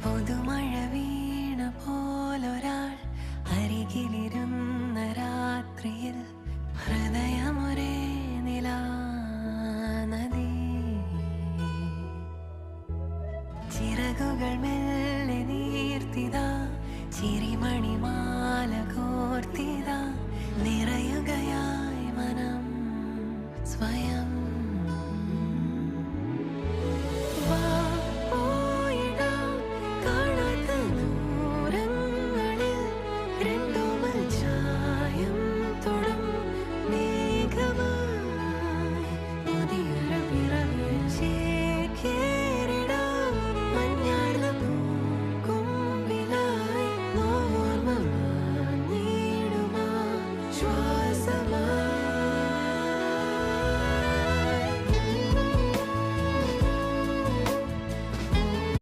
പുതുമഴ വീണ പോലൊരാൾ അരികിലിരുന്ന രാത്രിയിൽ ഹൃദയമൊരേ നിലാനദി. ചിറകുകൾ മെല്ലെ നീർത്തിതാ, ചിരിമണിമാല കോർത്തിതാ, നിറയുകയായി മനം സ്വയം.